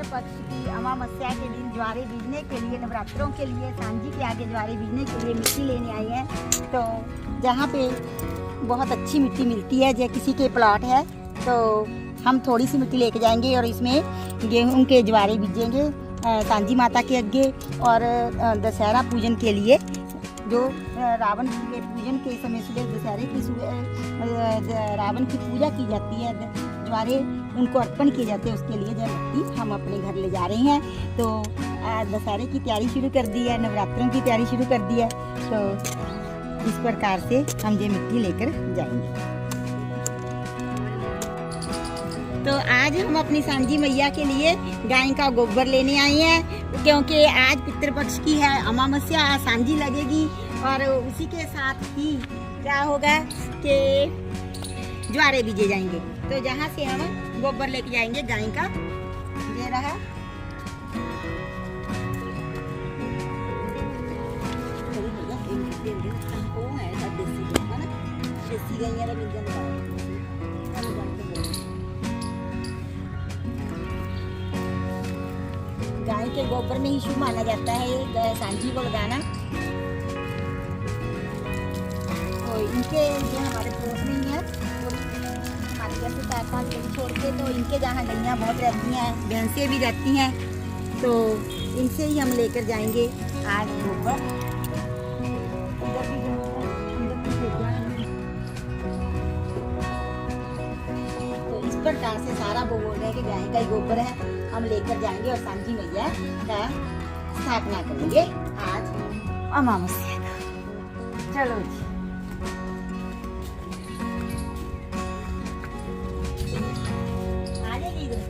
पक्ष की अमावस्या के दिन ज्वारे बीजने के लिए, नवरात्रों के लिए सांझी के आगे ज्वारे बीजने के लिए मिट्टी लेने आई हैं। तो जहाँ पे बहुत अच्छी मिट्टी मिलती है, जो किसी के प्लॉट है, तो हम थोड़ी सी मिट्टी लेके जाएंगे और इसमें गेहूं के ज्वारे बीजेंगे सांझी माता के आगे। और दशहरा पूजन के लिए जो रावण के पूजन के समय सुबह दशहरे की रावण की पूजा की जाती है, ज्वारे उनको अर्पण किए जाते हैं, उसके लिए जो मिट्टी हम अपने घर ले जा रहे हैं। तो दशहरे की तैयारी शुरू कर दी है, नवरात्रों की तैयारी शुरू कर दी है। तो इस प्रकार से हम ये मिट्टी लेकर जाएंगे। तो आज हम अपनी सांझी मैया के लिए गाय का गोबर लेने आए हैं, क्योंकि आज पितृपक्ष की है अमावस्या, आज सांझी लगेगी। और उसी के साथ ही क्या होगा कि ज्वारे बीजे जाएंगे। तो जहाँ से हम गोबर लेके जाएंगे गाय का, ये रहा। गाय के गोबर में ही शुभ माना जाता है ये सांझी को लगाना। तो इनके जो हमारे पड़ोस में ही है, हमारे घर से 4-5 गली छोड़ के, तो इनके जहाँ गैया बहुत रहती हैं, भैंसें भी रहती हैं, तो इनसे ही हम लेकर जाएंगे आज गोबर। तो इस प्रकार से सारा वो बोल रहे हैं कि गाय का ही गोबर है, हम लेकर जाएंगे और सांझी मैया का स्थापना करेंगे आज अमावस्या का। चलो जी, आ जाएगी इधर,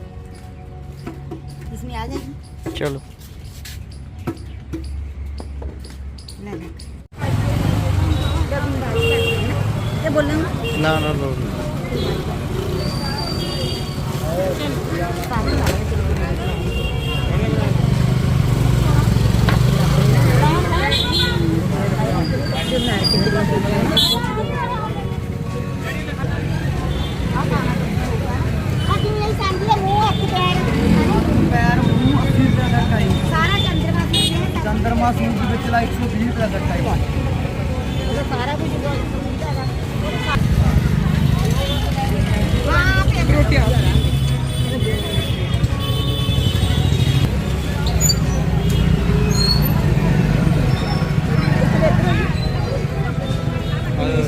इसमें आ जाएगी। चलो क्या बोल रहे हो? ना ना लो चंद्रमा सूरज बेचला 120 रुपया तक का सारा कुछ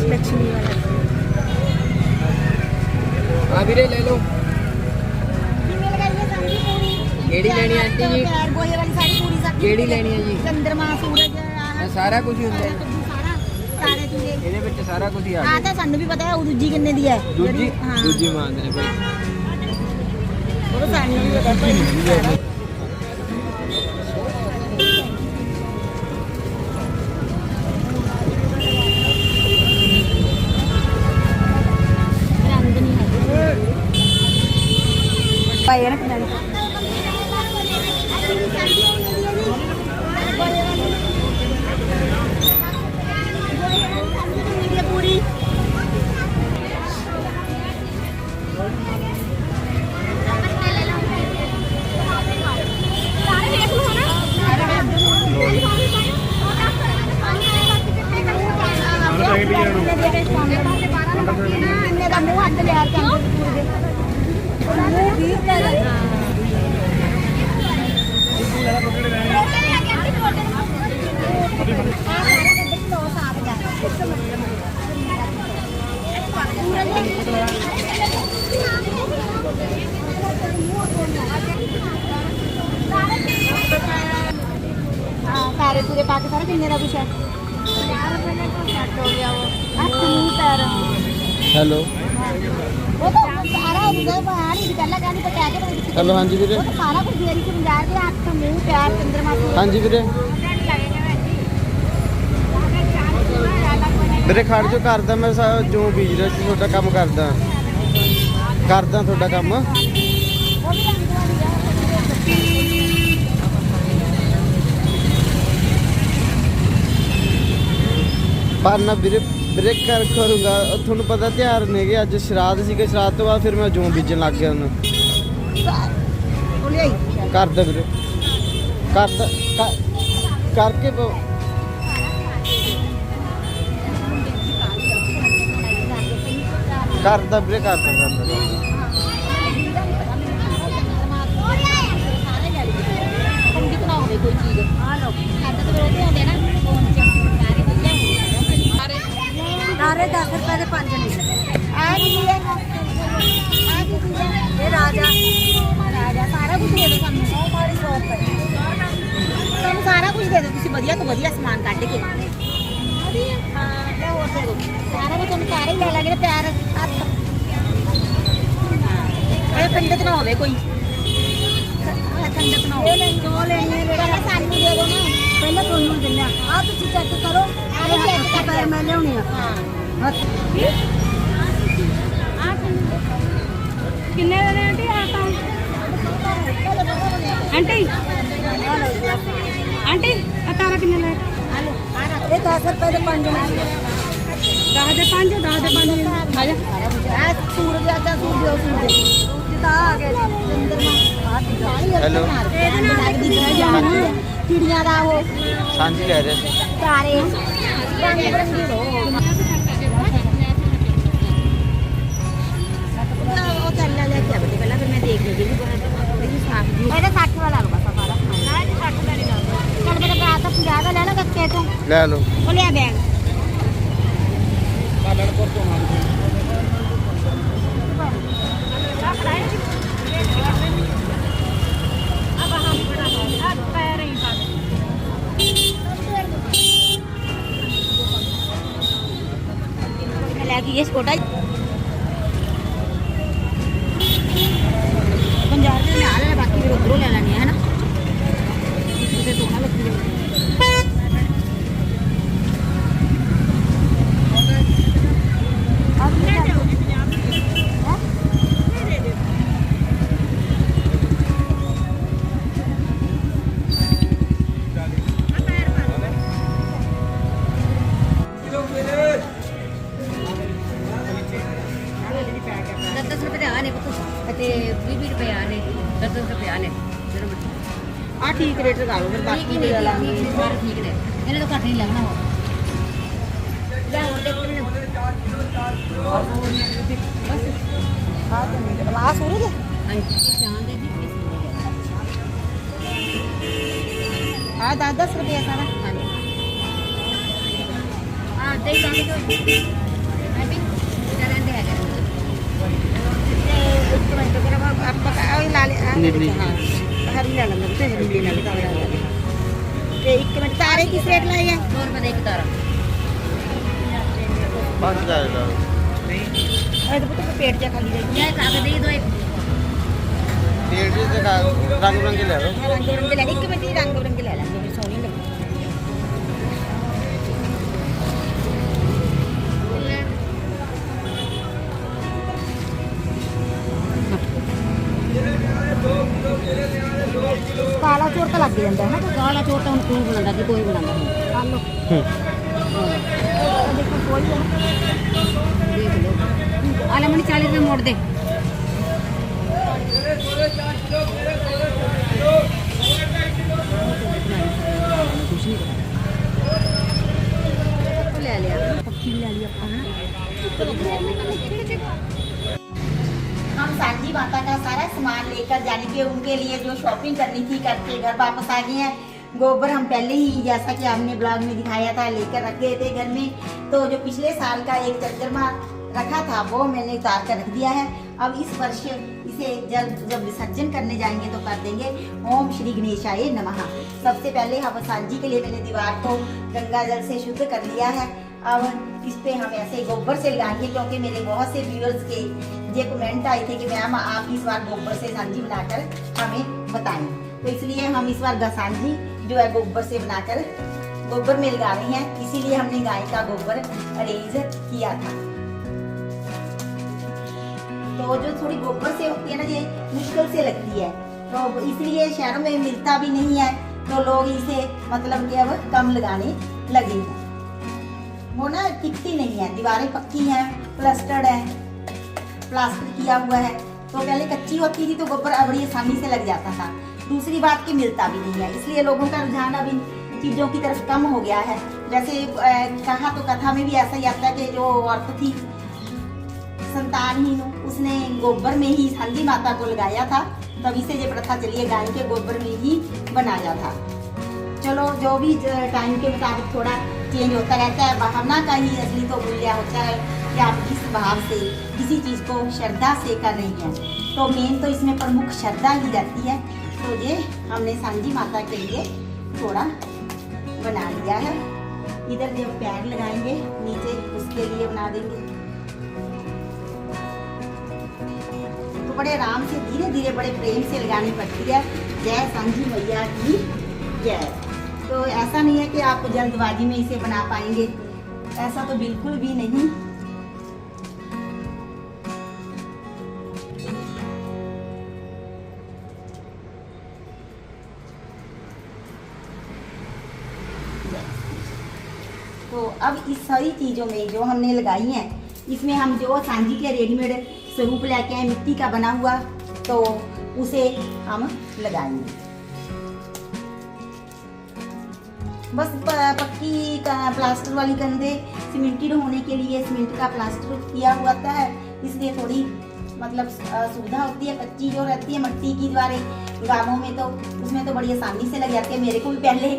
लक्ष्मी वाला आबिरे ले लो। केड़ी लेनी है आंटी जी? गोहे वाली साड़ी पूरी सब केड़ी लेनी है जी? चंद्रमा सूरज सारा कुछ ही ਹੁੰਦਾ ਹੈ ਸਾਰਾ ਸਾਰੇ ਤੁਰੇ ਇਹਦੇ ਵਿੱਚ ਸਾਰਾ ਕੁਝ ਹੀ ਆ ਆ ਤਾਂ ਸਾਨੂੰ ਵੀ ਪਤਾ ਹੈ। ਉਹ ਦੂਜੀ ਕਿੰਨੇ ਦੀ ਹੈ? ਦੂਜੀ ਹਾਂ ਦੂਜੀ ਮੰਗਦੇ ਨੇ ਭਾਈ। ਉਹ ਸਾਨੂੰ ਵੀ ਪਤਾ ਭਾਈ। ਰੰਗ ਨਹੀਂ ਹੈ ਭਾਈ ਨਾ ਕਿੰਨਾ पूरी मुँह हाथ ले आते सारे पूरे पाके सारे किन्ने का कुछ है? 50 रुपए में तो सेट हो गया वो। अच्छा मुंह पैर हेलो वो तो सारा उधर बाहर ही निकलना गाड़ी तो क्या के हेलो हाँ जी वीरे। वो तो सारा कुछ देरी से 50 के हाथ मुंह पैर चंद्रमा हाँ जी वीरे। ਵੀਰੇ ਖੜ ਜੋ ਕਰਦਾ ਮੈਂ ਜੋ ਬੀਜ ਰਿਹਾ ਸੀ ਤੁਹਾਡਾ ਕੰਮ ਕਰਦਾ ਤੁਹਾਡਾ ਕੰਮ। ਪਰ ਨਾ ਵੀਰੇ ਬ੍ਰੇਕ ਕਰੂੰਗਾ। ਤੁਹਾਨੂੰ ਪਤਾ ਤਿਉਹਾਰ ਨੇਗੇ, ਅੱਜ ਸ਼ਰਾਧ ਸੀਗੇ, ਸ਼ਰਾਧ ਤੋਂ ਬਾਅਦ ਫਿਰ ਮੈਂ ਜੋ ਬੀਜਣ ਲੱਗ ਗਿਆ ਹੁਣ। ਕਰਦਾ ਵੀਰੇ ਕਰਦਾ ਕਰਕੇ ਕਰਦਾ ਵੀਰੇ ਕਰਦਾ ਕੋਈ ਚੀਜ਼ ਆ ਲੋ ਸਾਡੇ ਤੋਂ ਉਹਦੇ ਹੁੰਦੇ ਨਾ ਫੋਨ ਚ ਸਾਰੇ ਵਧੀਆ ਹੁੰਦੇ ਸਾਰੇ 10 ਰੁਪਏ ਦੇ 5 ਨੇ ਆ ਕੀ ਹੈ ਆ ਕੀ ਚੀਜ਼ ਹੈ ਇਹ ਰਾਜਾ ਸਾਰਾ ਕੁਝ ਦੇ ਦਿਓ ਸਾਨੂੰ ਉਹ ਮਾਰੀ ਸ਼ੌਪ ਹੈ ਤੁਹਾਨੂੰ ਸਾਰਾ ਕੁਝ ਦੇ ਦਿਓ ਤੁਸੀਂ ਵਧੀਆ ਤੋਂ ਵਧੀਆ ਸਮਾਨ ਕੱਢ ਕੇ ਹਾਂ ਲੈ ਹੋਰ ਦੇ ਦਿਓ ਸਾਰਾ ਕੁਝ ਤੁਹਾਨੂੰ ਸਾਰੇ ਹੀ ਲੈ ਲਾਂਗੇ ਪੈਰ ਹੱਥ ਇਹ ਪੰਡਤ ਨਾ ਹੋਵੇ ਕੋਈ ਕੰਡਕ ਨਾ ਹੋਵੇ ਜੋ ਲੈਣੀ ਹੈ ਪਹਿਲਾਂ ਸਾਨੂੰ ਦੇ ਦਿਓ ਨਾ ਪਹਿਲਾਂ ਤੁਹਾਨੂੰ ਦਿੰਦੇ ਆ ਤੁਸੀਂ ਚੈੱਕ ਕਰੋ ਆਰੇ ਚੈੱਕ ਕਰ ਮੈਂ ਲਿਆਉਣੀ ਆ ਹਾਂ ਕਿੰਨੇ ਦੇ ਆਂਟੀ ਆ ਤਾਂ ਆਂਟੀ ਆ ਤਾਰਾ ਕਿੰਨੇ ਲੈ ਇਹ 10 ਰੁਪਏ ਦੇ 5 ਨੇ 10 ਦੇ 5 10 ਦੇ 5 ਆ ਜਾ ਆ ਸੂਰਜ ਆਜਾ ਸੂਰਜ ਦਿਓ ਸੂਰਜ ਜਿੱਦਾਂ ਆ ਗਏ ਚੰਦਰਮਾ ਹੈਲੋ ਇਹਦੇ ਨਾਲ ਲੱਗਦੀ ਹੈ ਚਿੜੀਆਂ ਦਾ ਉਹ ਸਾਂਝੀ ਲੈ ਰਹੇ ਤਾਰੇ ਰੰਗ ਬਰੰਗੀ ਰੋ ਉਹ ਕਰਨਾ ਲੈ ਕੇ ਆਵੇ ਪਹਿਲਾਂ ਫਿਰ ਮੈਂ ਦੇਖ ਲੂਗੀ ਵੀ ਥੋੜੀ ਜਿਹੀ ਸਾਫ ਜੀ ਇਹਦਾ 60 ਵਾਲਾ ਲਊਗਾ ਸਾਰਾ ਨਾ 60 ਦਾ ਨਹੀਂ ਲੱਗਦਾ ਚੱਲ ਮੇਰਾ ਭਰਾ ਤਾਂ 50 ਦਾ ਲੈ ਲਾ ਕੱਕੇ ਤੋਂ ਲੈ ਲਓ ਉਹ ਲਿਆ ਬੈਗ ਕਾਲੜਪੁਰ ਤੋਂ ਮਾਰ लगी ये छोटा 50 रुपये में आ रहा है बाकी फिर उधरों ले लेनी है ना उसे सोना लगती है ਆ ਠੀਕ ਰੇਟ ਲਗਾ ਲਓ ਫਿਰ ਬਾਕੀ ਦੇ ਲਾਂਗੇ ਸਾਰੇ ਠੀਕ ਨੇ ਇਹਨਾਂ ਤੋਂ ਘੱਟ ਨਹੀਂ ਲੱਗਣਾ ਹੋਰ ਲੈ ਹੋਰ ਦੇਖ ਮੈਨੂੰ ਬਸ ਆ ਤੇ ਮੇਰੇ ਆ ਸੂਰਜ ਹਾਂਜੀ ਚਾਂਦ ਦੇ ਜੀ ਆ 10 ਰੁਪਏ ਸਾਰਾ ਹਾਂਜੀ ਆ ਦੇ ਚਾਂਦ ਤੋਂ ਅਭੀ ਕਰਨ ਦੇ ਹੈਗਾ ਇੱਕ ਮਿੰਟ ਕਰਾ ਆਪਾਂ ਆ ਲਾ ਲੈ ਹਾਂ हरी ले लेंगे तो हरी ले लेंगे तारा ते एक मिनट तारे किस रेट लाए हैं 2 रुपए एक तारा 5000 ਦਾ ए तो पुत्र पेट जा खाली दे ये कागज दे दो एक पेट से रंग बिरंगे ले लो रंग बिरंगे ले एक मिनट रंग बिरंगे ले लेंगे फिर सोनी लगे काला चोर तो लग जाता है ना काला चोर तो हम क्यों बनाता कि कोई बनाता है आ लो देखो कोई है देख लो आले मनी 40 रुपए मोड़ दे ले लिया पक्षी ले लिया हम सांझी माता का सारा सामान लेकर जाने के उनके लिए जो शॉपिंग करनी थी करके घर वापस आ गए हैं। गोबर हम पहले ही जैसा कि आपने ब्लॉग में दिखाया था लेकर रख गए थे घर में। तो जो पिछले साल का एक चंद्रमा रखा था वो मैंने उतार कर रख दिया है। अब इस वर्ष इसे जब विसर्जन करने जाएंगे तो कर देंगे ओम श्री गणेशाय नमः। सबसे पहले हम सांझी के लिए मैंने दीवार को गंगा जल से शुद्ध कर लिया है। अब इस पे हम ऐसे गोबर से लगाएंगे क्योंकि मेरे बहुत से व्यूअर्स के ये कमेंट आए थे कि मैम आप इस बार गोबर से सांझी बनाकर हमें बताएं। तो इसलिए हम इस बार सांझी जो है गोबर से बनाकर गोबर में लगा रहे हैं। इसीलिए हमने गाय का गोबर अरेंज किया था। तो जो थोड़ी गोबर से होती है ना ये मुश्किल से लगती है तो इसलिए शहरों में मिलता भी नहीं है तो लोग इसे मतलब कि अब कम लगाने लगे हैं। वो ना टिकती नहीं है, दीवारें पक्की हैं, प्लास्टर्ड है, प्लास्टर किया हुआ है। तो पहले कच्ची होती थी तो गोबर बड़ी आसानी से लग जाता था दूसरी बात कि मिलता भी नहीं है, इसलिए लोगों का रुझान अब इन चीज़ों की तरफ कम हो गया है। जैसे कहा तो कथा में भी ऐसा ही आता है कि जो औरत थी संतानहीन, उसने गोबर में ही सांझी माता को लगाया था, तभी से ये प्रथा चली है गाय के गोबर में ही बनाया था। चलो जो भी टाइम के मुताबिक थोड़ा चेंज होता रहता है, भावना का ही असली तो मूल्य होता है कि आप किस भाव से किसी चीज़ को श्रद्धा से कर रही हैं। तो मेन तो इसमें प्रमुख श्रद्धा ही रहती है। तो ये हमने सांझी माता के लिए थोड़ा बना लिया है। इधर जब पैर लगाएंगे नीचे उसके लिए बना देंगे। तो बड़े आराम से धीरे धीरे बड़े प्रेम से लगानी पड़ती है। जय सांझी मैया की जय। तो ऐसा नहीं है कि आप जल्दबाजी में इसे बना पाएंगे, ऐसा तो बिल्कुल भी नहीं। तो अब इस सारी चीज़ों में जो हमने लगाई हैं, इसमें हम जो सांझी के रेडीमेड स्वरूप लेके आए मिट्टी का बना हुआ, तो उसे हम लगाएंगे। बस पक्की का प्लास्टर वाली कंधे सीमेंटेड होने के लिए सीमेंट का प्लास्टर किया हुआ था है, इसलिए थोड़ी मतलब सुविधा होती है। कच्ची जो रहती है मट्टी की दीवारें गांवों में, तो उसमें तो बड़ी आसानी से लग जाती है। मेरे को भी पहले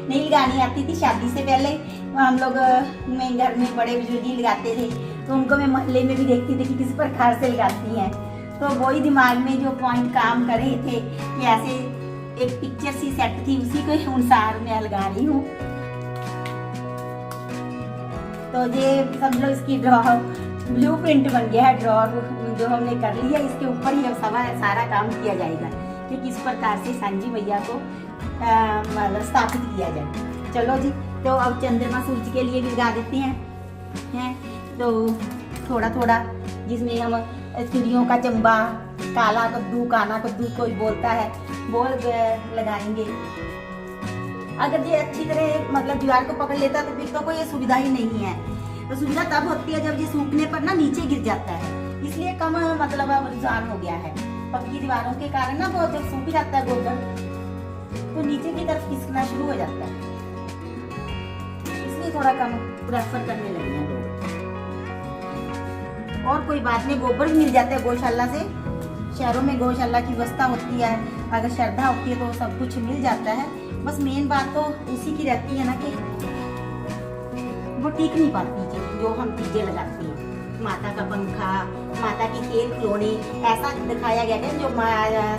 नहीं लगानी आती थी, शादी से पहले हम लोग में घर में बड़े बुजुर्ग ही लगाते थे, तो उनको मैं मोहल्ले में भी देखती थी कि किस प्रकार से लगाती हैं। तो वही दिमाग में जो पॉइंट काम कर रहे थे कि ऐसे एक पिक्चर सी सेट थी, उसी के अनुसार मैं लगा रही हूँ। तो ये समझ लो इसकी ड्रॉ ब्लू प्रिंट बन गया है। ड्रॉ जो हमने कर लिया, इसके ऊपर ही अब सारा काम किया जाएगा कि किस प्रकार से सांझी मैया को मतलब स्थापित किया जाए। चलो जी, तो अब चंद्रमा सूरज के लिए भी लगा देते हैं। तो थोड़ा थोड़ा जिसमें हम चिड़ियों का चंबा, काला कद्दू, काना कद्दू कोई बोलता है, वो लगाएंगे। अगर ये अच्छी तरह मतलब दीवार को पकड़ लेता तो फिर तो कोई सुविधा ही नहीं है। तो सुविधा तब होती है जब ये सूखने पर ना नीचे गिर जाता है, इसलिए कम मतलब अब रुझान हो गया है। पक्की दीवारों के कारण ना वो जब सूख जाता है गोबर तो नीचे की तरफ खिसकना शुरू हो जाता है, इसलिए थोड़ा कम प्रेफर करने लगे हैं लोग। और कोई बात नहीं, गोबर भी मिल जाता है गौशाला से। शहरों में गौशाला की व्यवस्था होती है, अगर श्रद्धा होती है तो सब कुछ मिल जाता है। बस मेन बात तो उसी की रहती है ना कि वो टिक नहीं पाती जो हम चीजें लगाते हैं। माता का पंखा, माता की खेल खिलौने, ऐसा दिखाया गया है। जो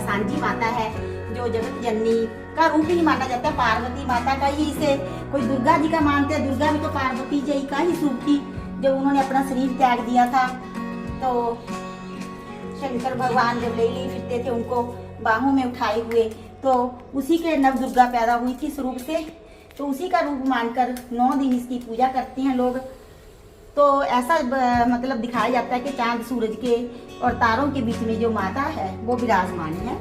सांझी माता है, जो जगत जननी का रूप ही माना जाता है, पार्वती माता का ही इसे कोई दुर्गा जी का मानते हैं। दुर्गा भी तो पार्वती जी का ही स्वरूप थी, जब उन्होंने अपना शरीर त्याग दिया था। तो शंकर भगवान जब ले फिरते थे उनको बाहों में उठाए हुए, तो उसी के नव दुर्गा पैदा हुई थी स्वरूप से। तो उसी का रूप मानकर 9 दिन इसकी पूजा करते हैं लोग। तो ऐसा मतलब दिखाया जाता है कि चांद सूरज के और तारों के बीच में जो माता है वो विराजमान है।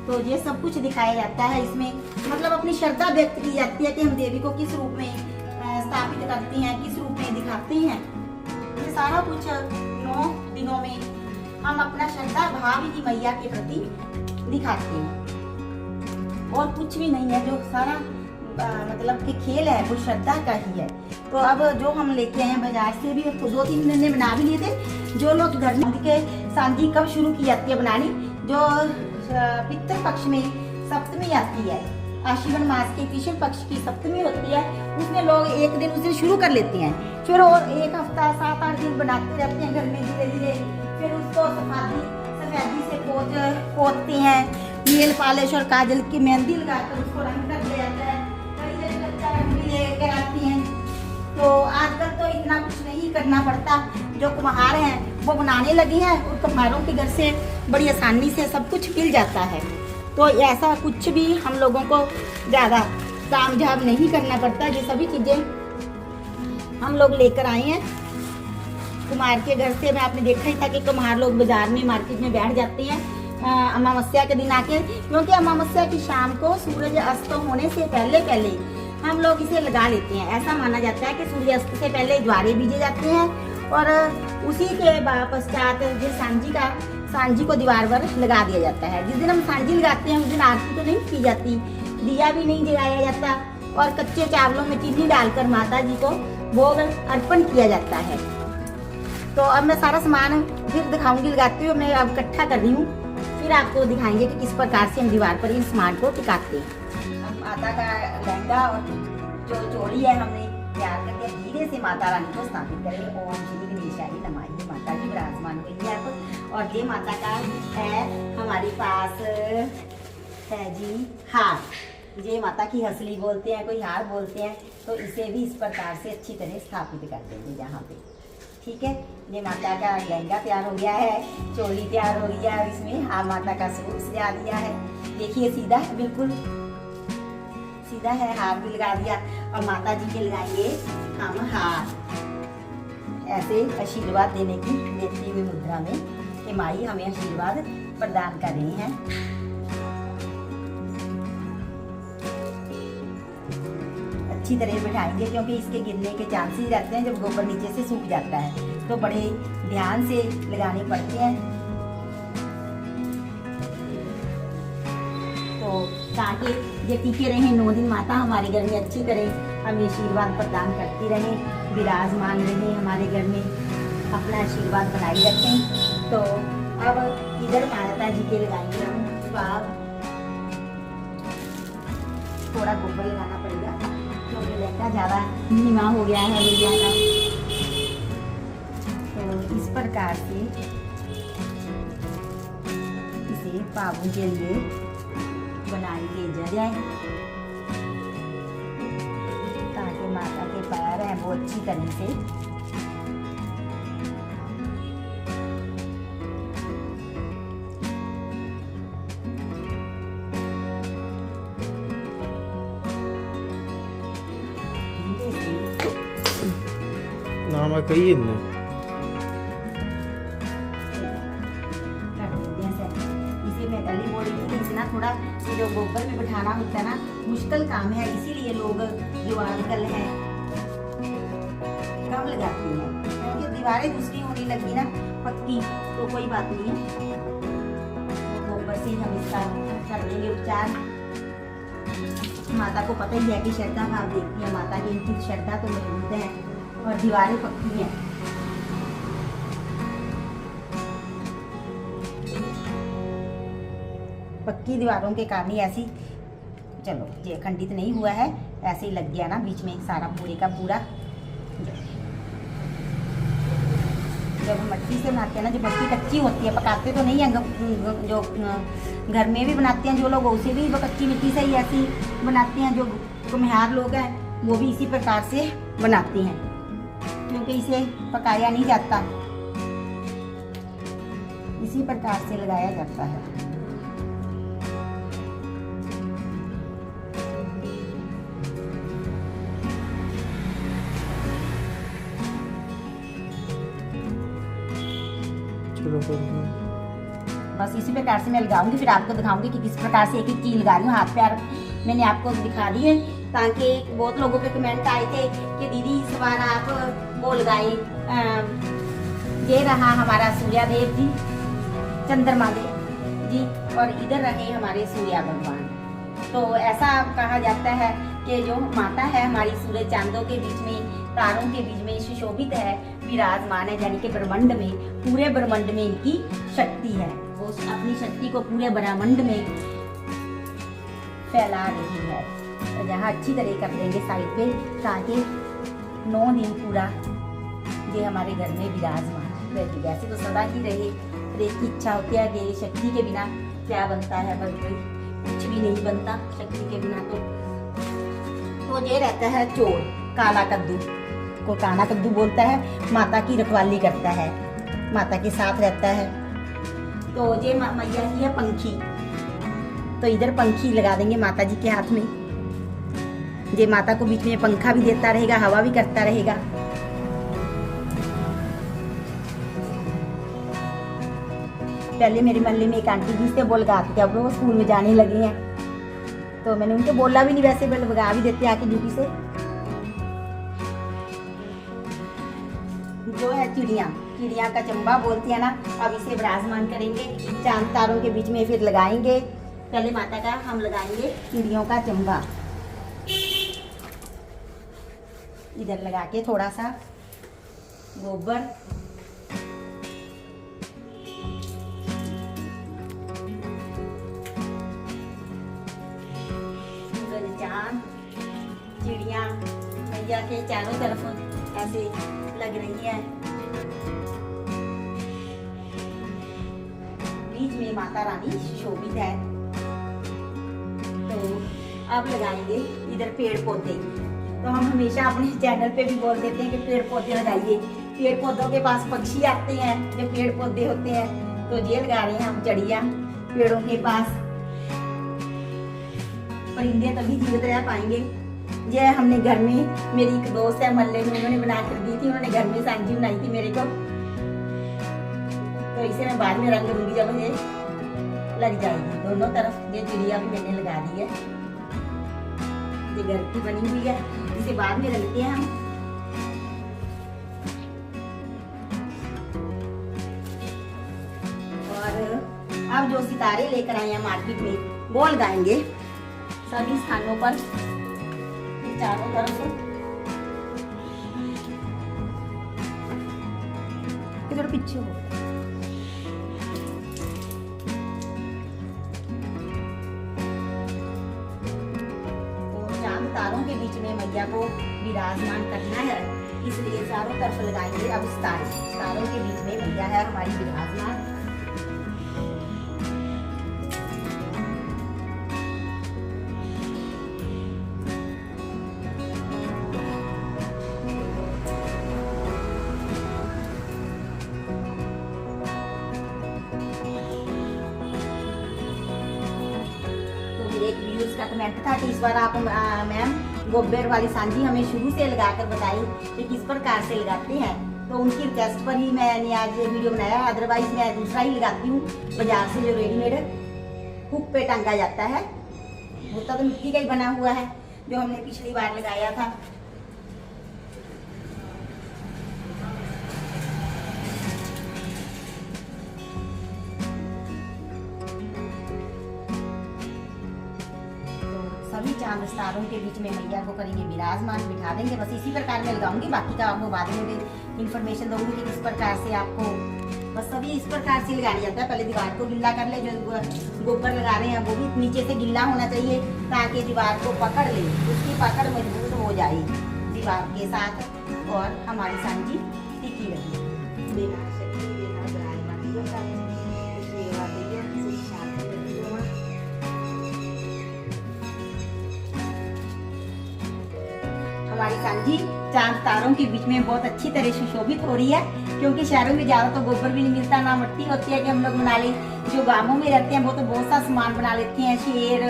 तो ये सब कुछ दिखाया जाता है इसमें, मतलब अपनी श्रद्धा व्यक्त की जाती है कि हम देवी को किस रूप में स्थापित करते हैं, किस रूप में दिखाते हैं। ये सारा कुछ 9 दिनों में हम अपना श्रद्धा भाव ही मैया के प्रति दिखाते हैं, और कुछ भी नहीं है। जो सारा मतलब कि खेल है वो श्रद्धा का ही है। तो अब जो हम लेके आए हैं बाजार से भी, 2-3 दिन में बना भी लिए थे। जो लोग घर के सांझी कब शुरू की जाती है बनानी, जो पितृ पक्ष में सप्तमी आती है, आश्विन मास के कृष्ण पक्ष की सप्तमी होती है, उसमें लोग एक दिन उस दिन शुरू कर लेते हैं, फिर और एक हफ्ता 7-8 दिन बनाते रहते हैं घर में धीरे धीरे। फिर उसको सफेदी से पोतते हैं, नेल पॉलिश और काजल की मेहंदी लगाकर उसको रंग कर दिया जाता है। कई जगह कच्चा रंग भी लेकर आती हैं। तो आजकल तो इतना कुछ नहीं करना पड़ता, जो कुम्हार हैं वो बनाने लगे हैं, और कुम्हारों के घर से बड़ी आसानी से सब कुछ मिल जाता है। तो ऐसा कुछ भी हम लोगों को ज़्यादा तामझाम नहीं करना पड़ता। ये सभी चीज़ें हम लोग लेकर आए हैं कुम्हार के घर से। मैं आपने देखा ही था कि कुम्हार लोग बाजार में मार्केट में बैठ जाते हैं अमावस्या के दिन आके, क्योंकि अमावस्या की शाम को सूरज अस्त होने से पहले पहले हम लोग इसे लगा लेते हैं। ऐसा माना जाता है कि सूर्य अस्त से पहले ज्वारे बीजे जाते हैं, और उसी के पश्चात जो सांझी का सांझी को दीवार पर लगा दिया जाता है। जिस दिन हम सांझी लगाते हैं उस दिन आरती तो नहीं की जाती, दिया भी नहीं जलाया जाता और कच्चे चावलों में चीनी डालकर माता जी को भोग अर्पण किया जाता है। तो अब मैं सारा सामान फिर दिखाऊंगी लगाते हुए, मैं अब इकट्ठा कर रही हूँ, फिर आपको दिखाएंगे कि किस प्रकार से हम दीवार पर इन सामान को टिकाते हैं। हम माता का लहंगा और जो चोली है हमने तैयार करके धीरे से माता रानी को स्थापित करें। ओम श्री गणेशाय नमः। माता जी विराजमान हुई है आप, और ये माता का है हमारे पास है जी हार। ये माता की हंसली बोलते हैं, कोई हार बोलते हैं, तो इसे भी इस प्रकार से अच्छी तरह स्थापित कर देंगे यहाँ पे। ठीक है, ये माता का लहंगा तैयार हो गया है, चोली तैयार हो गया है, इसमें हाँ माता का स्वरूप सजा दिया है। देखिए सीधा है, बिल्कुल सीधा है, हार भी लगा दिया। और माता जी के लगाएंगे हम हार, ऐसे आशीर्वाद देने की देती हुई मुद्रा में कि माई हमें आशीर्वाद प्रदान कर रही हैं। अच्छी तरह बिठाएंगे क्योंकि इसके गिरने के चांसेस रहते हैं जब गोबर नीचे से सूख जाता है, तो बड़े ध्यान से लगाने पड़ते हैं। तो ताकि ये टिके रहें 9 दिन, माता हमारे घर में अच्छी तरह हमें आशीर्वाद प्रदान करती रहे, विराजमान रहे हमारे घर में, अपना आशीर्वाद बनाए रखें। तो अब इधर माता जी के लगाएंगे हम स्वाग। थोड़ा गोबर लगाना पड़ेगा क्योंकि लहंगा ज़्यादा नीवा हो गया है भैया का। तो इस प्रकार से इसे पाबू के लिए बनाएंगे जाए ताकि माता के पैर हैं वो अच्छी तरह से नाम कही इनने मैं पहले बोल रही थी कि इसे ना थोड़ा जो गोबर में बिठाना होता है ना, मुश्किल काम है, इसीलिए लोग जो आजकल है कम लगाती हैं, क्योंकि दीवारें दूसरी होने लगी ना पक्की, तो कोई बात नहीं है, गोबर से ही हम इसका कर देंगे उपचार। माता को पता ही है कि श्रद्धा भाव देखती है माता की, इनकी श्रद्धा तो मजबूत है और दीवारें पक्की हैं। पक्की दीवारों के कारण ही ऐसी, चलो ये खंडित नहीं हुआ है, ऐसे ही लग गया ना बीच में सारा पूरे का पूरा। जब हम मट्टी से बनाते हैं ना, जो मट्टी कच्ची होती है, पकाते तो नहीं है, जो घर में भी बनाते हैं जो लोग, उसे भी वो कच्ची मिट्टी से ही ऐसी बनाते हैं। जो कुम्हार लोग हैं वो भी इसी प्रकार से बनाते हैं, क्योंकि इसे पकाया नहीं जाता, इसी प्रकार से लगाया जाता है। बस इसी प्रकार से मैं लगाऊंगी, फिर आपको दिखाऊंगी कि किस प्रकार से एक एक चीज लगा रही हूँ। हाथ पैर मैंने आपको दिखा दिए, ताकि बहुत लोगों के कमेंट आए थे कि दीदी इस बार आप वो लगाए, ये रहा हमारा सूर्यदेव जी, चंद्रमा देव जी, और इधर रहे हमारे सूर्य भगवान। तो ऐसा कहा जाता है कि जो माता है हमारी सूर्य चांदों के बीच में, तारों के बीच में सुशोभित है, विराजमान है, यानी कि ब्रह्मांड में, पूरे ब्रह्मांड में इनकी शक्ति है। वो अपनी शक्ति को पूरे ब्रह्मांड में फैला रही है। तो यहाँ अच्छी तरह कर देंगे साइड पे, ताकि 9 दिन पूरा ये हमारे घर में विराजमान रहेगी। वैसे तो सदा ही रहे, पर एक इच्छा होती है कि शक्ति के बिना क्या बनता है, पर कुछ भी नहीं बनता शक्ति के बिना। तो ये रहता है चोर, काला कद्दू को काला कद्दू बोलता है, माता की रखवाली करता है, माता के साथ रहता है। तो ये मैया की है पंखी, तो इधर पंखी लगा देंगे माता जी के हाथ में। ये माता को बीच में पंखा भी देता रहेगा, हवा भी करता रहेगा। पहले मेरे मोहल्ले में एक आंटी जी से बोल गाते थे, अब वो स्कूल में जाने लगे हैं, तो मैंने उनको बोला भी नहीं, वैसे लगा भी देते आके ड्यूटी से। जो है चिड़िया का चंबा बोलते हैं ना, अब इसे विराजमान करेंगे चांद तारों के बीच में, फिर लगाएंगे पहले माता का हम लगाएंगे चिड़ियों का चंबा। इधर लगा के थोड़ा सा गोबर, सूरज, चांद, चिड़िया मैया के चारों तरफ ऐसे लग रही है। बीच में माता रानी शोभित है। तो अब लगाएंगे इधर पेड़ पौधे। तो हम हमेशा अपने चैनल पे भी बोल देते हैं कि पेड़ पौधे लगाइए। पेड़ पौधों के पास पक्षी आते हैं, जो पेड़ पौधे होते हैं, तो ये लगा रहे हैं हम चढ़िया पेड़ों के पास। परिंदे तभी जीवित रह पाएंगे। ये हमने घर में, मेरी एक दोस्त है मोहल्ले में, उन्होंने बना कर दी थी, उन्होंने घर में सांझी बनाई थी मेरे को। तो इसे मैं बाद में रंग दूंगी जब ये लग जाएगी दोनों तरफ। ये चिड़िया भी मैंने लगा दी है, ये घर की बनी हुई है, इसे बाद में रंगते हैं हम। और अब जो सितारे लेकर आए हैं मार्केट में, वो लगाएंगे सभी स्थानों पर, चारों तरफ। थोड़ा पीछे हो। तारों के बीच में मैया को विराजमान करना है, इसलिए चारों तरफ लगाएंगे अब तारों के बीच में मैया है हमारी विराजमान। एक व्यूअर्स का कमेंट था कि इस बार आप मैम गोबर वाली सांझी हमें शुरू से लगाकर बताई कि किस प्रकार से लगाते हैं। तो उनकी रिक्वेस्ट पर ही मैंने आज ये वीडियो बनाया, अदरवाइज मैं दूसरा ही लगाती हूँ बाजार से जो रेडीमेड हुक पे टांगा जाता है। होता तो मिट्टी का ही बना हुआ है जो हमने पिछली बार लगाया था। सभी चांद तारों के बीच में मैया को करेंगे विराजमान, बिठा देंगे। बस इसी प्रकार में लगाऊंगी, बाकी का आपको बाद में भी इंफॉर्मेशन दूंगी कि किस प्रकार से आपको, बस सभी इस प्रकार से लगाया जाता है। पहले दीवार को गिल्ला कर ले, जो गोबर लगा रहे हैं वो भी नीचे से गिल्ला होना चाहिए ताकि दीवार को पकड़ ले, उसकी पकड़ मजबूत हो जाए दीवार के साथ और हमारी सांझी टिकी रहे। हमारी सांझी चांद तारों के बीच में बहुत अच्छी तरह सुशोभित हो रही है, क्योंकि शहरों में ज्यादा तो गोबर भी नहीं मिलता, ना मिट्टी होती है कि हम लोग बना लें। जो गांवों में रहते हैं वो तो बहुत सा सामान बना लेते हैं, शेर,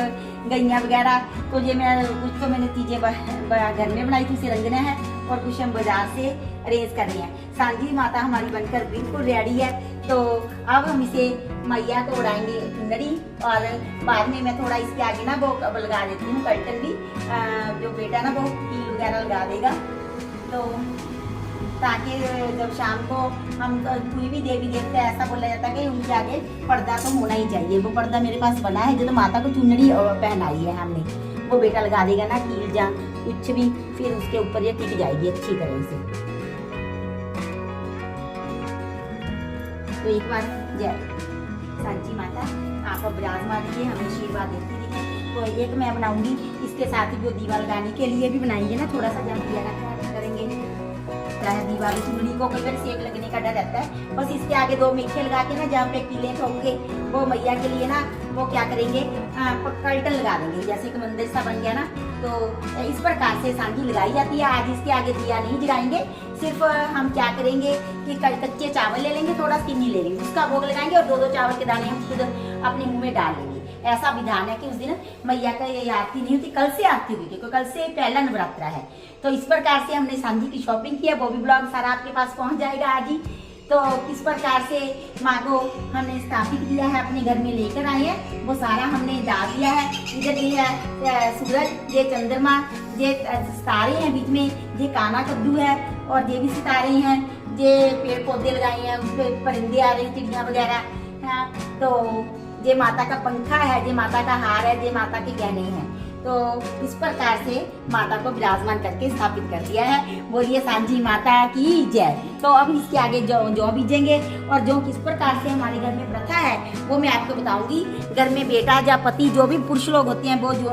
गैया वगैरह। तो ये मैं कुछ तो मैंने चीजें घर में बनाई थी, उसे रंगना है, और कुछ हम बाजार से अरेंज कर रहे हैं। सांझी माता हमारी बनकर बिल्कुल रेडी है। तो अब हम इसे मैया को उड़ाएंगे चुनरी, और बाद में मैं थोड़ा इसके आगे ना वो लगा देती हूँ कर्टन भी, जो बेटा ना वो कील वगैरह लगा देगा। तो ताकि जब शाम को हम कोई भी देवी देवता ऐसा बोला जाता है कि उनके आगे पर्दा तो होना ही चाहिए। वो पर्दा मेरे पास बना है, जो तो माता को चुनरी पहनाई है हमने, वो बेटा लगा देगा ना कील जा कुछ भी, फिर उसके ऊपर ये टिक जाएगी अच्छी तरह से। तो एक बार जय सांची माता आप विराजमान रहिए, हमें आशीर्वाद देती रहिए। तो एक मैं बनाऊंगी, इसके साथ ही जो दीवा लगाने के लिए भी बनाएंगे ना, थोड़ा सा जब दिया करेंगे दीवा की चुनरी को, कई बार सेक लगने का डर रहता है। बस इसके आगे दो मेखे लगा के ना, जहाँ पे कीले ठोंगे वो मैया के लिए ना वो क्या करेंगे कर्टन लगा देंगे, जैसे कि मंदिर सा बन गया ना। तो इस प्रकार से सांझी लगाई जाती है। आज इसके आगे दिया नहीं जलाएंगे, सिर्फ हम क्या करेंगे कि कच्चे चावल ले लेंगे, थोड़ा चीनी ले लेंगे, उसका भोग लगाएंगे, और दो चावल के दाने हम खुद अपने मुंह में डाल लेंगे। ऐसा विधान है कि उस दिन मैया का ये आरती नहीं होती, कल से आरती हुई, क्योंकि कल से पहला नवरात्रा है। तो इस प्रकार से हमने सांझी की शॉपिंग की है, वो भी ब्लॉग सारा आपके पास पहुंच जाएगा आज ही। तो किस प्रकार से माँ को हमने स्थापित किया है, अपने घर में लेकर आए हैं, वो सारा हमने डाल दिया है। इधर ये है सूरज, ये चंद्रमा, ये सितारे हैं बीच में, ये काना कद्दू है, और ये भी सितारे हैं। ये पेड़ पौधे लगाए हैं, उस पर परिंदे आ रहे हैं, चिड़िया वगैरह। हाँ, तो ये माता का पंखा है, ये माता का हार है, ये माता के गहने हैं। तो इस प्रकार से माता को विराजमान करके स्थापित कर दिया है। बोलिए सांझी माता की जय। तो अब इसके आगे जौ बीजेंगे, और जौ किस प्रकार से हमारे घर में प्रथा है वो मैं आपको बताऊंगी। घर में बेटा या पति जो भी पुरुष लोग होते हैं वो जौ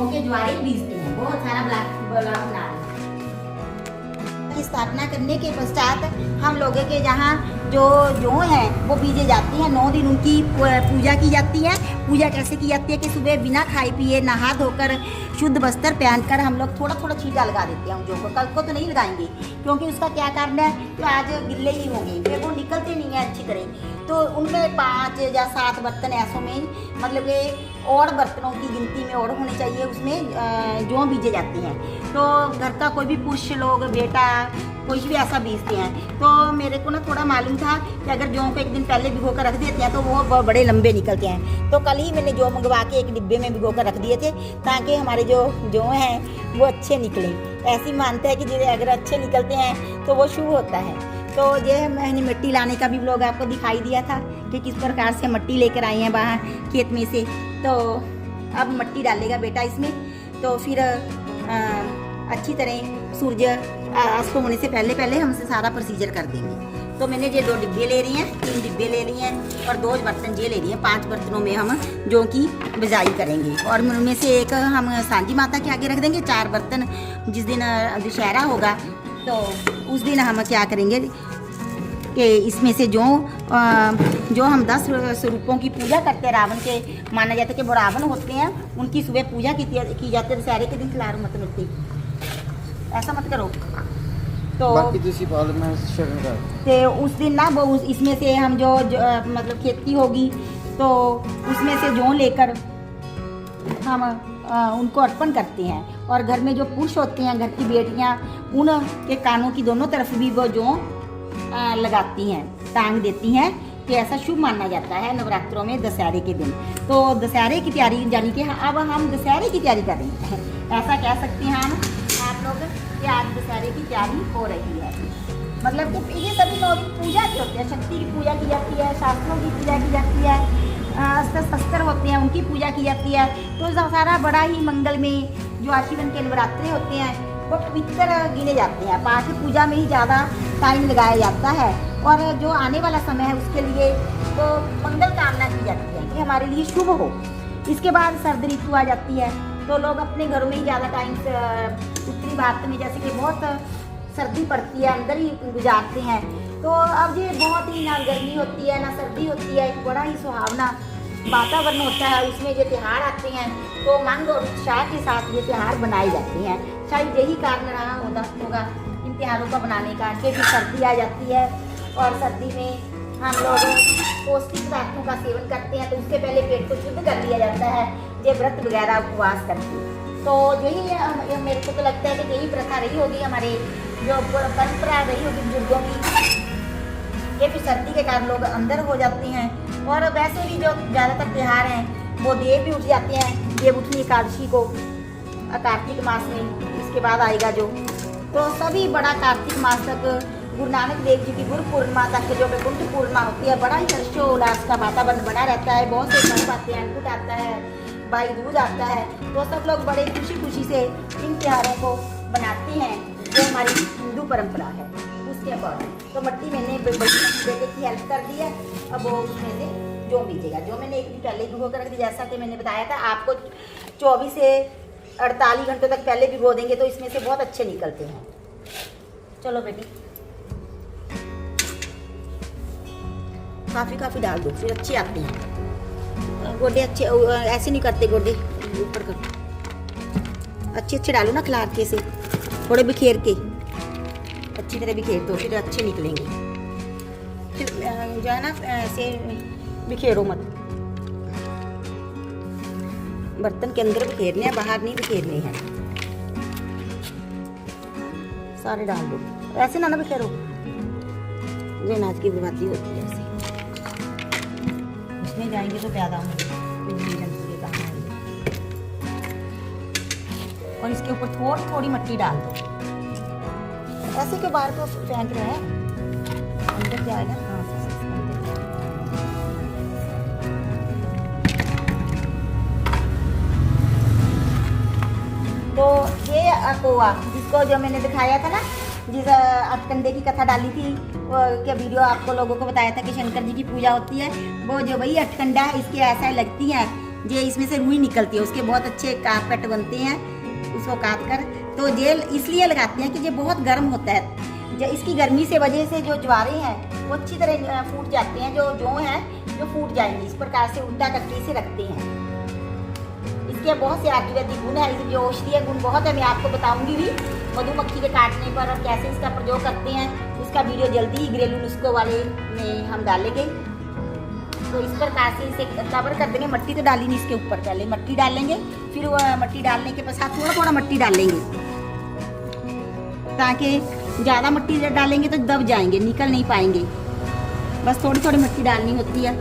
के ज्वारे बीजते हैं। बहुत सारा बना की स्थापना करने के पश्चात हम लोगों के यहाँ जो हैं वो बीजे जाती हैं। 9 दिन उनकी पूजा की जाती है। पूजा कैसे की जाती है कि सुबह बिना खाए पिए नहा धोकर शुद्ध वस्त्र पहनकर हम लोग थोड़ा थोड़ा छींटा लगा देते हैं उन जो को। कल को तो नहीं लगाएंगे, क्योंकि उसका क्या कारण है कि आज गिल्ले ही होंगे, फिर वो निकलते नहीं हैं अच्छी तरह। तो उनमें 5 या 7 बर्तन ऐसों में, मतलब कि और बर्तनों की गिनती में और होने चाहिए, उसमें जौ बीजे जाती हैं। तो घर का कोई भी पुरुष लोग, बेटा, कोई भी ऐसा बीजते हैं। तो मेरे को ना थोड़ा मालूम था कि अगर जौ को एक दिन पहले भिगो कर रख देते हैं तो वो बड़े लंबे निकलते हैं। तो कल ही मैंने जौ मंगवा के एक डिब्बे में भिगो कर रख दिए थे, ताकि हमारे जो जौ हैं वो अच्छे निकलें। ऐसी मानते हैं कि अगर अच्छे निकलते हैं तो वो शुभ होता है। तो ये मैंने मिट्टी लाने का भी व्लॉग आपको दिखाई दिया था कि किस प्रकार से मिट्टी लेकर आई हैं बाहर खेत में से। तो अब मिट्टी डालेगा बेटा इसमें, तो फिर अच्छी तरह सूर्य अस्त होने से पहले हमसे सारा प्रोसीजर कर देंगे। तो मैंने ये 2 डिब्बे ले रही हैं, 3 डिब्बे ले लिए हैं, और 2 बर्तन ये ले लिए हैं। 5 बर्तनों में हम जौ की बिजाई करेंगे, और उनमें से एक हम सांझी माता के आगे रख देंगे। 4 बर्तन जिस दिन दशहरा होगा तो उस दिन हम क्या करेंगे कि इसमें से जो हम 10 स्वरूपों की पूजा करते हैं, रावण के माना जाता है कि वो रावण होते हैं, उनकी सुबह पूजा की जाती है। दशहरे के दिन खिलाड़ मत मिलती, ऐसा मत करो। तो बाकी दूसरी पाल में शरण कर तो उस दिन ना वो इसमें से हम जो मतलब खेती होगी तो उसमें से जौ लेकर हम उनको अर्पण करते हैं। और घर में जो पुरुष होते हैं, घर की बेटियां, उनके कानों की दोनों तरफ भी वो जौ लगाती हैं, टांग देती हैं, कि ऐसा शुभ माना जाता है नवरात्रों में दशहरे के दिन। तो दशहरे की तैयारी, यानी कि अब हम दशहरे की तैयारी कर रहे हैं, ऐसा कह सकते हैं हम आप लोग कि आज दशहरे की तैयारी हो रही है। मतलब कि ये सभी 9 दिन पूजा के होते हैं। शक्ति की पूजा की जाती है, शास्त्रों की पूजा की जाती है, अस्त्र शस्त्र होते हैं उनकी पूजा की जाती है। तो सारा बड़ा ही मंगल में जो आशीवन के नवरात्रे होते हैं वो पवित्र गिने जाते हैं। पाठ पूजा में ही ज़्यादा टाइम लगाया जाता है, और जो आने वाला समय है उसके लिए तो मंगल कामना की जाती है कि हमारे लिए शुभ हो। इसके बाद सर्द ऋतु आ जाती है, तो लोग अपने घरों में ही ज़्यादा टाइम उत्तरी भारत में जैसे कि बहुत सर्दी पड़ती है, अंदर ही गुजारते हैं। तो अब ये बहुत ही ना गर्मी होती है ना सर्दी होती है, एक बड़ा ही सुहावना वातावरण होता है। उसमें ये त्यौहार आते हैं तो मांग और उत्साह के साथ ये त्यौहार बनाए जाते हैं। शायद यही कारण रहा होगा इन त्योहारों का बनाने का, क्योंकि सर्दी आ जाती है और सर्दी में हम लोग पौष्टिक पदार्थों का सेवन करते हैं, तो उससे पहले पेट को शुद्ध कर लिया जाता है, ये व्रत वगैरह उपवास करके। तो यही मेरे को तो लगता है कि यही प्रथा रही होगी, हमारे जो परंपरा रही होगी बुजुर्गों की, ये फिर सर्दी के कारण लोग अंदर हो जाते हैं। और वैसे भी जो ज़्यादातर त्यौहार हैं वो देव भी उठ जाते हैं। देव उठनी एकादशी को कार्तिक मास में, इसके बाद आएगा जो, तो सभी बड़ा कार्तिक मास तक गुरु नानक देव जी की गुरु पूर्णिमा तक जो वैकुंठ पूर्णिमा होती है, बड़ा ही हर्षोल्लास का वातावरण बना रहता है। बहुत से पर्व आते हैं, अन्नकूट आता है, भाई दूज आता है, तो सब लोग बड़े खुशी से इन त्योहारों को बनाते हैं, जो हमारी हिंदू परंपरा है उसके अकॉर्डिंग। तो मिट्टी मैंने बेटे की हेल्प कर दी है, अब वो उसमें से जौ बीजेगा। जो मैंने एक दिन पहले भिगो कर रख दी, जैसा कि मैंने बताया था आपको, 24 से 48 घंटों तक पहले भिगो देंगे तो इसमें से बहुत अच्छे निकलते हैं। चलो बेटी, काफ़ी डाल दो, फिर अच्छे आते हैं। गोडे अच्छे ऐसे नहीं करते, गोडे ऊपर कर, अच्छे डालो ना खिलार के से, थोड़े बिखेर के अच्छी तरह बिखेर दो, फिर अच्छे निकलेंगे। फिर जो है ना ऐसे बिखेरो मत, बर्तन के अंदर बिखेरने हैं, बाहर नहीं बिखेरने हैं। सारे डाल दो, ऐसे ना बिखेरो, जो अनाज की बर्बादी होती है ऐसे। उसमें जाएंगे तो पैदा होंगे, और इसके ऊपर थोड़ी मिट्टी डाल दो, ऐसे क्यों बाहर को फेंक रहे हैं, अंदर जाएगा। हाँ तो ये अकोआ जिसको जो मैंने दिखाया था ना, जिस अटकंडे की कथा डाली थी क्या वीडियो, आपको लोगों को बताया था कि शंकर जी की पूजा होती है, वो जो वही अटकंडा है, इसके ऐसा लगती है, ये इसमें से रुई निकलती है, उसके बहुत अच्छे कारपेट बनते हैं उसको काट कर। तो जेल इसलिए लगाते हैं कि ये बहुत गर्म होता है, जो इसकी गर्मी से वजह से जो ज्वारे हैं वो अच्छी तरह फूट जाते हैं, जो हैं जो फूट जाएंगे। इस प्रकार से उल्टा करके इसे रखते हैं। इसके बहुत से आयुर्वेदिक गुण है, इसके जो औषधीय गुण बहुत है, मैं आपको बताऊंगी भी मधुमक्खी के काटने पर और कैसे इसका प्रयोग करते हैं, उसका वीडियो जल्दी ही घरेलू नुस्खों वाले में हम डालेंगे। तो इस प्रकार से इसे कवर कर देंगे। मट्टी तो डाली नहीं इसके ऊपर, पहले मट्टी डालेंगे, फिर वह मट्टी डालने के पश्चात थोड़ा थोड़ा मट्टी डालेंगे, ताकि ज़्यादा मट्टी डालेंगे तो दब जाएंगे, निकल नहीं पाएंगे। बस थोड़ी थोड़ी मट्टी डालनी होती है।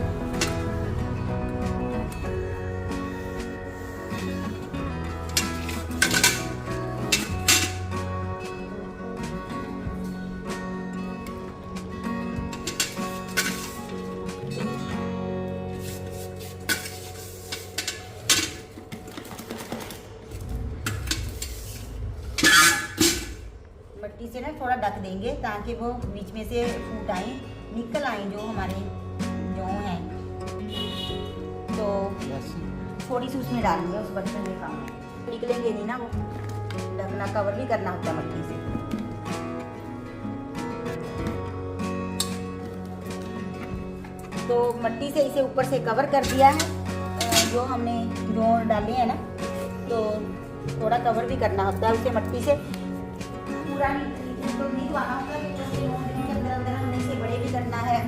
मट्टी से ना थोड़ा ढक देंगे ताकि वो बीच में से फूट आए, निकल आए जो हमारे जो हैं। तो थोड़ी सी उसमें डालनी है, उस बर्तन में काम निकलेंगे नहीं ना, वो ढकना कवर भी करना होता है मट्टी से। तो मट्टी से इसे ऊपर से कवर कर दिया है, जो हमने जो डाले हैं ना, तो थोड़ा कवर भी करना होता है उसे मट्टी से। पूरा नहीं धुआना होता है, तो अंदर अंदर हमने इसे बड़े भी करना है।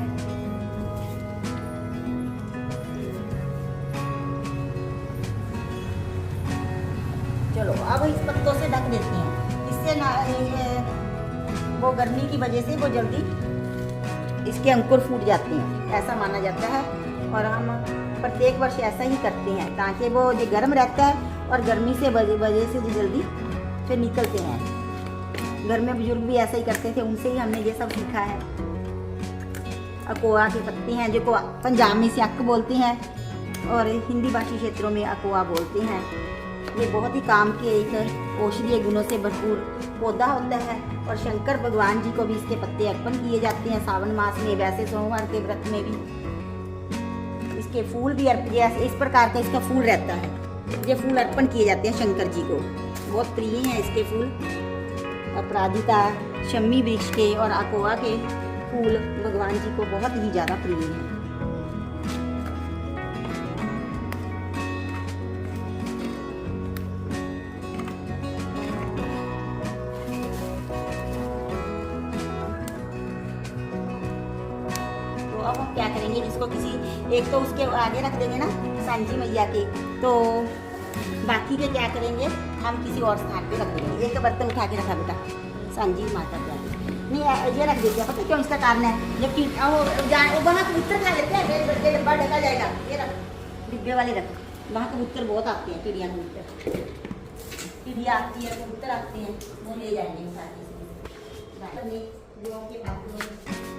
चलो अब इस पत्तों से ढक देते हैं, इससे ना वो गर्मी की वजह से वो जल्दी इसके अंकुर फूट जाते हैं, ऐसा माना जाता है। और हम प्रत्येक वर्ष ऐसा ही करते हैं ताकि वो जो गर्म रहता है और गर्मी से वजह से जो जल्दी फिर निकलते हैं। घर में बुजुर्ग भी ऐसा ही करते थे, उनसे ही हमने ये सब सीखा है। अकोआ के पत्ते हैं, जो पंजाब में इसे अक बोलते हैं और हिंदी भाषी क्षेत्रों में अकोआ बोलते हैं। ये बहुत ही काम के एक औषधीय गुणों से भरपूर पौधा होता है और शंकर भगवान जी को भी इसके पत्ते अर्पण किए जाते हैं सावन मास में, वैसे सोमवार के व्रत में भी। इसके फूल भी इस प्रकार का इसका फूल रहता है, ये फूल अर्पण किए जाते हैं शंकर जी को, बहुत प्रिय हैं इसके फूल। अपराजिता, शम्मी वृक्ष के और अकोआ के फूल भगवान जी को बहुत ही ज़्यादा प्रिय हैं। तो अब हम क्या करेंगे, इसको किसी एक तो उसके आगे रख देंगे ना सांझी मैया के, तो बाकी के क्या करेंगे हम किसी और स्थान पे रख देंगे। एक बर्तन उठा के रखा बेटा सांझी माता के आगे, नहीं ये रख दीजिए। पता क्यों इसका कारण है, जब वहाँ कबूतर खा लेते हैं, डब्बा ढका जाएगा, ये रख डिब्बे वाले रख, वहाँ कबूतर बहुत आते हैं, चिड़िया कबूतर, चिड़िया आती है, कबूतर आते हैं, वो ले जाएंगे साथ में।